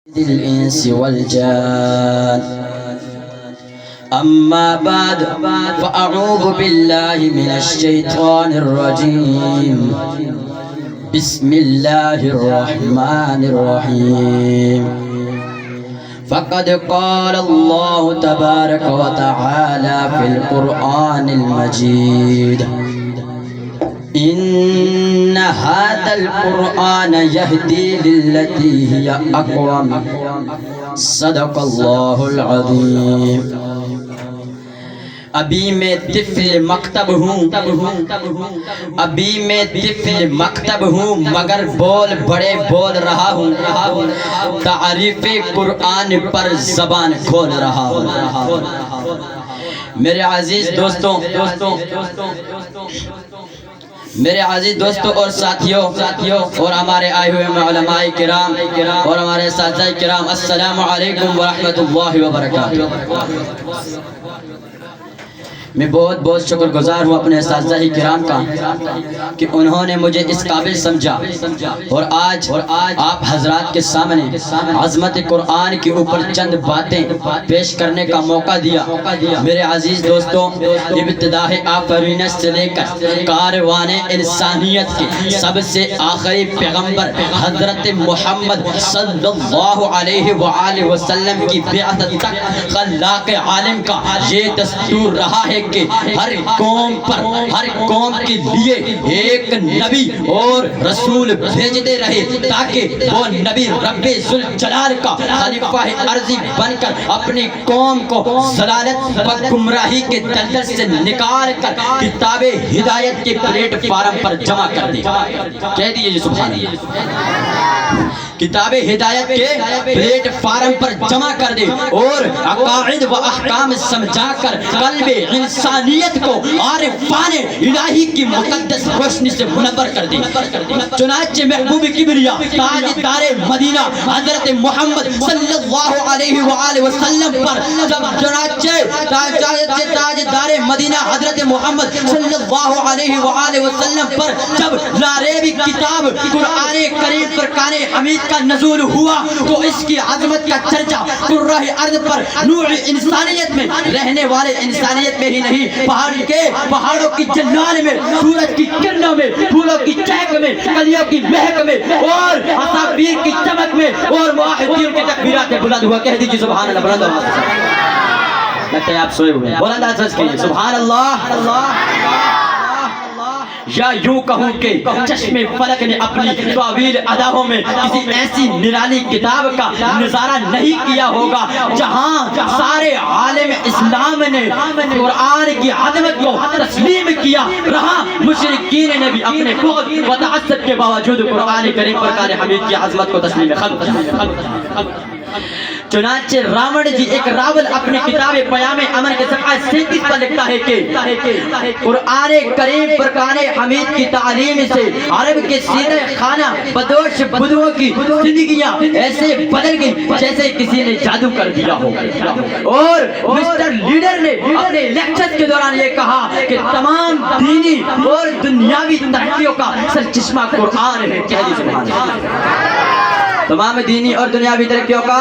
الإنس والجان أما بعد فأعوذ بالله من الشيطان الرجيم بسم الله الرحمن الرحيم فقد قال الله تبارك وتعالى في القرآن المجيد إن هذا القرآن يهدي للتي هي أقوم صدق الله العظيم ابھی میں طفل مکتب ہوں مگر بول بڑے بول رہا ہوں تعریف قرآن پر زبان کھول رہا ہوں میرے عزیز دوستوں اور ساتھیوں اور ہمارے آئے ہوئے علماء کرام اور ہمارے اساتذہ کرام، السلام علیکم ورحمۃ اللہ وبرکاتہ۔ میں بہت شکر گزار ہوں اپنے اساتذہ کرام کا کہ انہوں نے مجھے اس قابل سمجھا اور آج آپ حضرات کے سامنے عظمت قرآن کے اوپر چند باتیں پیش کرنے کا موقع دیا۔ میرے عزیز دوستوں، ابتداء آفرینش سے لے کر کاروان انسانیت کے سب سے آخری پیغمبر حضرت محمد صلی اللہ علیہ وآلہ وسلم کی بعثت تک خلاق عالم کا یہ دستور رہا ہے کہ ہر قوم کے لیے ایک نبی اور رسول بھیجتے رہے تاکہ وہ نبی رب ذوالجلال کا خلیفہ ارضی بن کر اپنی قوم کو ضلالت و گمراہی کے دلدل سے نکال کر کتاب ہدایت کے پلیٹ فارم پر جمع کر دے۔ کہہ دیجئے سبحان اللہ۔ کتاب ہدایت کے پلیٹ فارم پر جمع کر دے اور عقائد و احکام سمجھا کر قلب انسانیت کو عارفان الہی کی مقدس روشنی سے منور کر دے۔ چنانچہ محبوب کبریا تاجدار مدینہ حضرت محمد صلی اللہ علیہ وآلہ وسلم پر جب تاجدار مدینہ حضرت محمد صلی اللہ علیہ وآلہ وسلم پر جب لاریبی کتاب قرآن کریم فرقان حمید کا نزول ہوا تو اس کی عظمت کا چرچا کرہ ارض پر نوع انسانیت میں رہنے والے انسانیت میں ہی نہیں، پہاڑوں کی جنان میں، سورج کی کرنوں میں، پھولوں کی چہک میں، کلیوں کی مہک میں اور عصافیر کی چمک میں اور موحدین کے تکبیرات بلند ہوا۔ کہہ دیجیے سبحان اللہ۔ بلند آواز سے لگتا ہے آپ سوئے ہوئے ہیں، بلند آواز سے کہیے سبحان اللہ۔ یا یوں کہوں کہ چشم فلک نے اپنی طویل اداؤں میں کسی ایسی نرالی کتاب کا نظارہ نہیں کیا ہوگا جہاں سارے عالم اسلام نے قرآن کی عظمت کو تسلیم کیا رہا، مشرکین نے بھی اپنے بغض و تعصب کے باوجود قرآن کریم فرقان حمید کی عظمت کو تسلیم خلق۔ چنانچہ راون جی ایک راول اپنی کتاب پیام امن کے صفحہ 37 پر لکھتا ہے کہ قرآن کریم فرقان حمید کی تعلیم سے عرب کے سیدہ خانہ بدوش بدووں کی زندگیاں ایسے بدل گئی جیسے کسی نے جادو کر دیا ہو۔ اور مسٹر لیڈر نے اپنے لیکچر کے دوران یہ کہا کہ تمام دینی اور دنیاوی ترقیوں کا سرچشمہ قرآن ہے۔ کہہ دیجیے سبحان اللہ۔ تمام دینی اور دنیاوی ترقیوں کا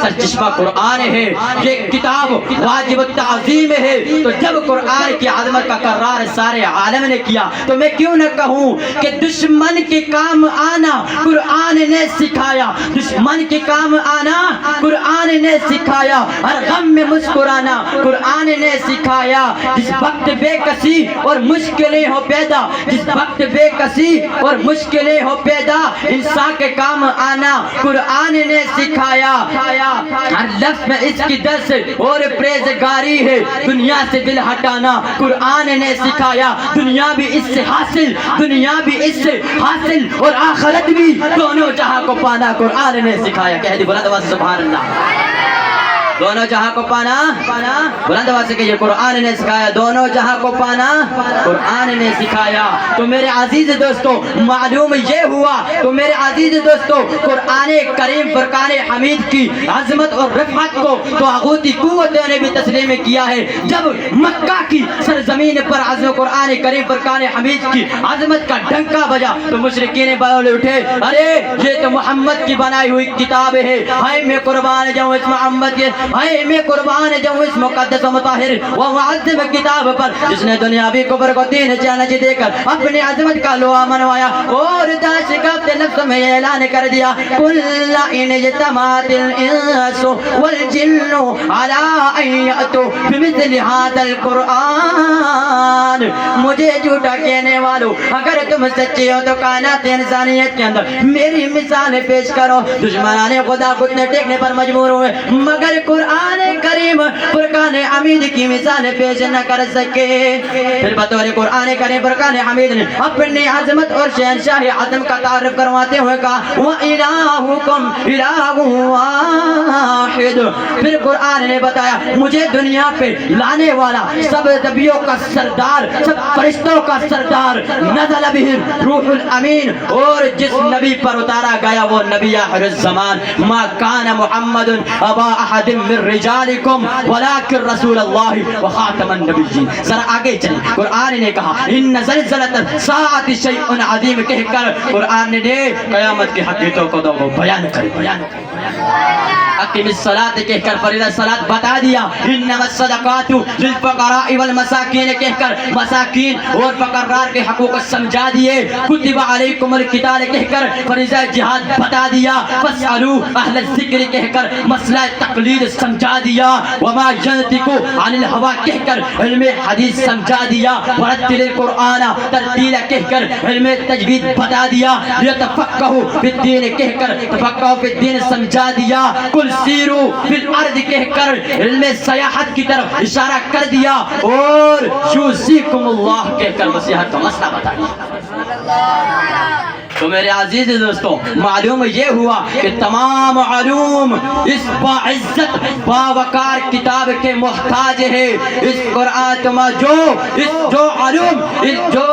سرچشمہ قرآن ہے، یہ کتاب واجب التعظیم ہے۔ تو جب قرآن کی عظمت کا قرار سارے عالم نے کیا تو میں کیوں نہ کہوں کہ دشمن کے کام آنا قرآن نے سکھایا، دشمن کے کام آنا قرآن نے سکھایا، ہر غم میں مسکرانا قرآن نے سکھایا، جس وقت بے کسی اور مشکلیں ہو پیدا، جس وقت بے کسی اور مشکلیں ہو پیدا انسان کے کام آنا قرآن نے سکھایا۔ ہر لفظ میں اس کی درس اور پریزگاری ہے، دنیا سے دل ہٹانا قرآن نے سکھایا، دنیا بھی اس سے حاصل اور آخرت بھی دونوں جہاں کو پانا قرآن نے سکھایا۔ کہہ دی بلند آواز سے سبحان اللہ۔ دونوں جہاں کو پانا بلند آواز سے کہیے قرآن نے سکھایا، دونوں جہاں کو پانا قرآن نے سکھایا۔ تو میرے عزیز دوستو معلوم یہ ہوا، تو میرے عزیز دوستو قرآن کریم فرقان حمید کی عظمت اور رفعت کو طاغوتی قوتوں نے بھی تسلیم کیا ہے۔ جب مکہ کی سرزمین پر عظمت قرآن کریم فرقان حمید کی عظمت کا ڈنکا بجا تو مشرکین بول اٹھے، ارے یہ تو محمد کی بنائی ہوئی کتاب ہے، ہائے میں قربان جاؤں اس محمد کے، ہائے میں قربان جاؤں اس مقدس و مطہر و معظم کتاب پر جس نے دنیاوی کفر کو تین چیلنج دے کر اپنی عظمت کا لوا منوایا اور داشکفت نفس میں اعلان کر دیا، قل ان اجتمعت الانس والجن على ان یأتوا بمثل هذا القرآن۔ مجھے جھوٹا کہنے والوں، اگر تم سچے ہو تو کائنات انسانیت کے اندر میری مثال پیش کرو۔ دشمنان خدا گھٹنے ٹیکنے پر مجبور ہوئے مگر قرآن کریم فرقان حمید کی مثال پیش نہ کر سکے۔ پھر بطور قرآن کریم فرقان حمید نے اپنی عظمت اور شہنشاہ عظم کا تعارف کرواتے ہوئے کہا وَإِلَٰهُكُمْ إِلَٰهٌ وَاحِدٌ۔ پھر قرآن نے بتایا مجھے دنیا پہ لانے والا سب نبیوں کا سردار، سب فرشتوں کا سردار، نزل بہ روح الامین، اور جس نبی پر اتارا گیا وہ نبی آخر الزمان، ما کان محمد ابا احد من رجالکم ولکن رسول اللہ وخاتم النبیین۔ ذرا آگے چلیں، قرآن نے کہا ان زلزلۃ الساعۃ شیء عظیم کہہ کر قرآن نے قیامت کی حقیقتوں کو بیان کر اقیم الصلاۃ کہہ کر فریضہ صلاۃ بتا دیا، انما الصدقات للفقراء والمساکین کہہ کر مساکین اور فقراء کے حقوق سمجھا دیے، کتب علیکم القتال کہہ کر فریضہ جہاد بتا دیا، فاسألوا اہل الذکر کہہ کر مسئلہ تقلید سمجھا دیا، وما ينطق عن الہوى کہہ کر علم حدیث سمجھا دیا، ورتل القرآن ترتیلا کہہ کر علم تجوید بتا دیا، لیتفقہوا فی الدین کہہ کر تفقہوا فی الدین سمجھا دیا، کل سیرو فی الارض کہہ کر علم سیاحت کی طرف اشارہ کر دیا، اور یوصیکم اللہ کہہ کر مسیحت کا مسئلہ بتا دیا۔ تو میرے عزیز دوستوں معلوم یہ ہوا کہ تمام علوم اس باعزت باوقار کتاب کے محتاج ہے۔ اس قرآن جو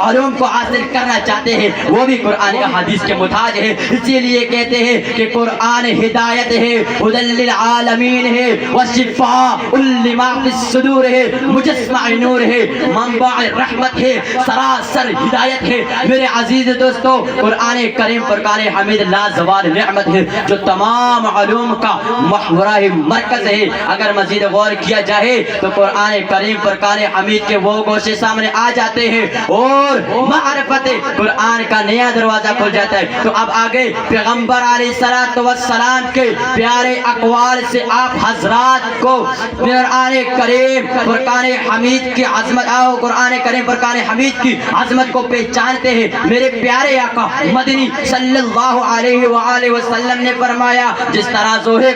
علوم کو حاصل کرنا چاہتے ہیں وہ بھی قرآن کا حدیث کے محتاج ہے۔ اسی لیے کہتے ہیں کہ قرآن ہدایت ہے، ھدی للعالمین ہے، وشفاء لما فی الصدور ہے، مجسمہ نور ہے، منبع رحمت ہے، سراسر ہدایت ہے۔ میرے عزیز دوستو قرآن کریم فرقان حمید لازوال نعمت ہے جو تمام علوم کا محورہ مرکز ہے۔ اگر مزید غور کیا جائے تو قرآن کریم فرقان حمید کے وہ گوشے سامنے آ جاتے ہیں اور معرفت قرآن کا نیا دروازہ کھل جاتا ہے۔ تو اب آگے پیغمبر علیہ السلام کے پیارے اقوال سے آپ حضرات کو قرآن کریم فرقان حمید کی عظمت قرآن کریم فرقان حمید کی عظمت کو پہچانتے ہیں۔ میرے پیارے آقا مدنی صلی اللہ علیہ وآلہ وسلم نے فرمایا جس طرح لوہے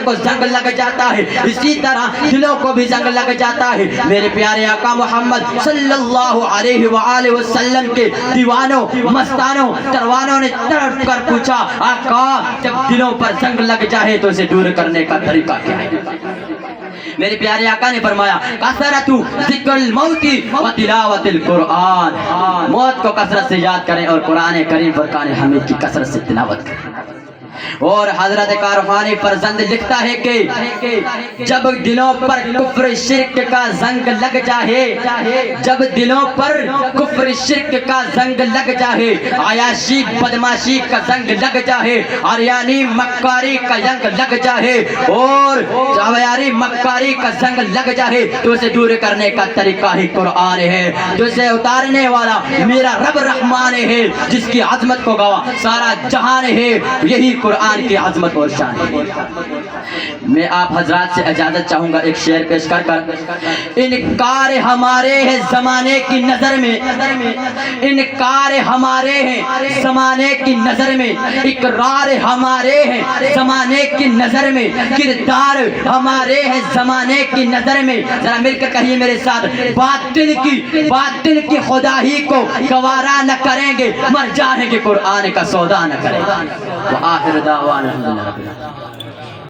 کو زنگ لگ جاتا ہے اسی طرح دلوں کو بھی زنگ لگ جاتا ہے۔ میرے پیارے آقا محمد صلی اللہ علیہ وآلہ وسلم کے دیوانوں مستانوں تروانوں نے تڑپ کر پوچھا آقا جب دلوں پر زنگ لگ جائے تو اسے دور کرنے کا طریقہ کیا ہے؟ میرے پیارے آقا نے فرمایا کثرت ذکر الموت و تلاوت القرآن، موت کو کثرت سے یاد کریں اور قرآن کریم فرقان حمید کی کثرت سے تلاوت کریں۔ اور حضرت کارخانی فرزند لکھتا ہے کہ جب دلوں پر کفر شرک کا زنگ لگ جائے، جب دلوں پر کفر شرک کا زنگ لگ جائے، عیاشی بدماشی کا زنگ لگ جائے، عریانی مکاری کا زنگ لگ جائے، اور عیاری مکاری کا زنگ لگ جائے تو اسے دور کرنے کا طریقہ ہی قرآن ہے، جو اسے اتارنے والا میرا رب رحمان ہے جس کی عظمت کو گواہ سارا جہان ہے۔ یہی قرآن کی عظمت اور شان ہے۔ میں آپ حضرات سے اجازت چاہوں گا ایک شعر پیش کر انکار ہمارے ہے زمانے کی نظر میں، انکار ہمارے ہیں زمانے کی نظر میں، اقرار ہمارے ہیں زمانے کی نظر میں، کردار ہمارے ہیں زمانے کی نظر میں۔ ذرا مل کر کہیے میرے ساتھ باطل کی خدا ہی کو گوارا نہ کریں گے، مر جائیں گے قرآن کا سودا نہ کریں گے۔ وآخر دعوانا الحمدللہ رب العالمین۔